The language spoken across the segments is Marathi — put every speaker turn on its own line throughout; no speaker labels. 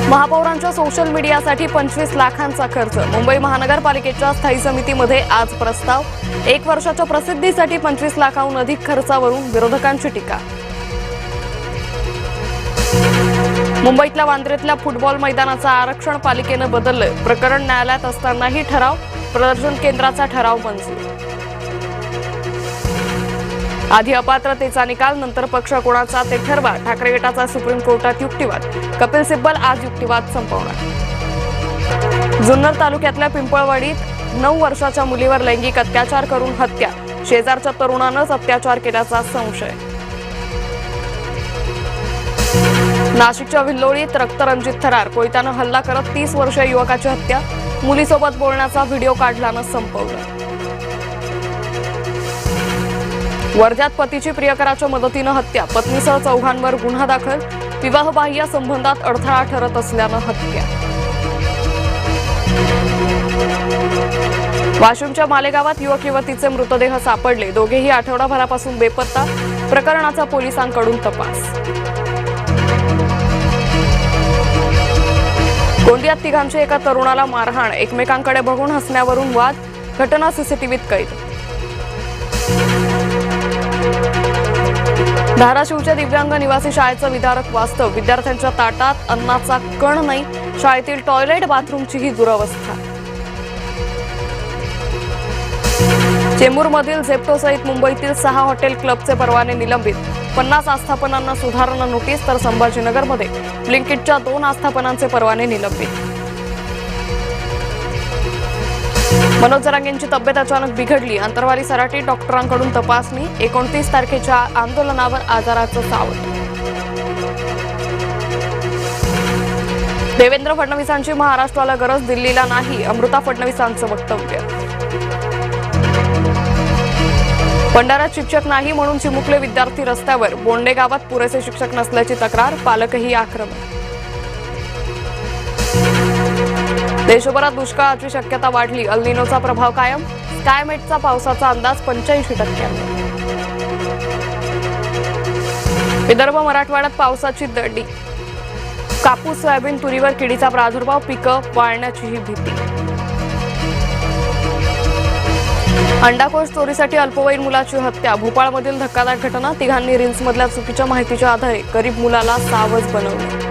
महापौरांच्या सोशल मीडियासाठी 25 लाखांचा खर्च। मुंबई महानगरपालिकेच्या स्थायी समितीमध्ये आज प्रस्ताव। 1 वर्षाच्या प्रसिद्धीसाठी 25 लाखांहून अधिक खर्चावरून विरोधकांची टीका। मुंबईतल्या वांद्र्यातल्या फुटबॉल मैदानाचं आरक्षण पालिकेनं बदललं। प्रकरण न्यायालयात असतानाही ठराव, प्रदर्शन केंद्राचा ठराव मंजूर। आधी अपात्रतेचा निकाल, नंतर पक्ष कोणाचा ते ठरवा। ठाकरे गटाचा सुप्रीम कोर्टात युक्तिवाद। कपिल सिब्बल आज युक्तिवाद संपवणार। जुन्नर तालुक्यातल्या पिंपळवाडीत 9 वर्षाच्या मुलीवर लैंगिक अत्याचार करून हत्या। शेजारच्या तरुणानंच अत्याचार केल्याचा संशय। नाशिकच्या विल्लोळीत रक्तरंजित थरार। कोयत्यानं हल्ला करत 30 वर्षीय युवकाची हत्या। मुलीसोबत बोलण्याचा व्हिडिओ काढल्यानं संपवलं। वर्ध्यात पतीची प्रियकराच्या मदतीनं हत्या। पत्नीसह चौघांवर गुन्हा दाखल। विवाहबाह्य संबंधात अडथळा ठरत असल्यानं हत्या। वाशिमच्या मालेगावात युवक युवतीचे मृतदेह सापडले। दोघेही आठवडाभरापासून बेपत्ता। प्रकरणाचा पोलिसांकडून तपास। गोंदियात तिघांची एका तरुणाला मारहाण। एकमेकांकडे बघून हसण्यावरून वाद। घटना सीसीटीव्हीत कैद। धाराशिवच्या दिव्यांग निवासी शाळेचं विदारक वास्तव। विद्यार्थ्यांच्या ताटात अन्नाचा कण नाही। शाळेतील टॉयलेट बाथरूमचीही दुरवस्था। चेंबूरमधील झेप्टोसहित मुंबईतील 6 हॉटेल क्लबचे परवाने निलंबित। 50 आस्थापनांना सुधारणा नोटीस। तर संभाजीनगरमध्ये ब्लिंकिटच्या 2 आस्थापनांचे परवाने निलंबित। मनोज जरांगेंची तब्येत अचानक बिघडली। अंतरवाली सराटी डॉक्टरांकडून तपासणी। 29 तारखेच्या आंदोलनावर आजाराचं सावट। देवेंद्र फडणवीसांची महाराष्ट्राला गरज, दिल्लीला नाही, अमृता फडणवीसांचं वक्तव्य। भंडाऱ्यात शिक्षक नाही म्हणून चिमुकले विद्यार्थी रस्त्यावर। बोंडे गावात पुरेसे शिक्षक नसल्याची तक्रार। पालकही आक्रमक। देशभरात दुष्काळाची शक्यता वाढली। अल निनोचा प्रभाव कायम। स्कायमेटचा पावसाचा अंदाज 85%। विदर्भ मराठवाड्यात पावसाची दडी। कापूस, सोयाबीन, तुरीवर किडीचा प्रादुर्भाव। पिकं वाळण्याचीही भीती। अंडाकोश चोरीसाठी अल्पवयीन मुलाची हत्या। भोपाळमधील धक्कादायक घटना। तिघांनी रील्समधल्या चुकीच्या माहितीच्या आधारे गरीब मुलाला सावज बनवले।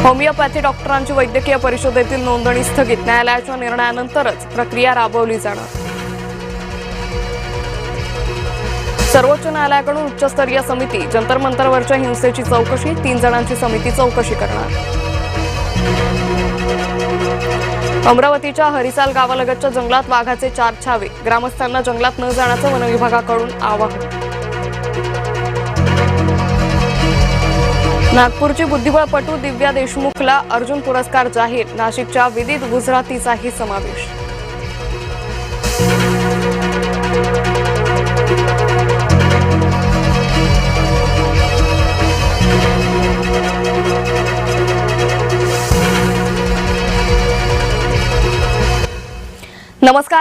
होमिओपॅथी डॉक्टरांची वैद्यकीय परिषदेतील नोंदणी स्थगित। न्यायालयाच्या निर्णयानंतरच प्रक्रिया राबवली जाणार। सर्वोच्च न्यायालयाकडून उच्चस्तरीय समिती। जंतर मंतरवरच्या हिंसेची चौकशी। 3 जणांची समिती चौकशी करणार। अमरावतीच्या हरिसाल गावालगतच्या जंगलात वाघाचे 4 छावे। ग्रामस्थांना जंगलात न जाण्याचं वनविभागाकडून आवाहन। नागपूरची बुद्धिबळपटू दिव्या देशमुखला अर्जुन पुरस्कार जाहीर। नाशिकच्या विदित गुजरातीचाही समावेश। नमस्कार।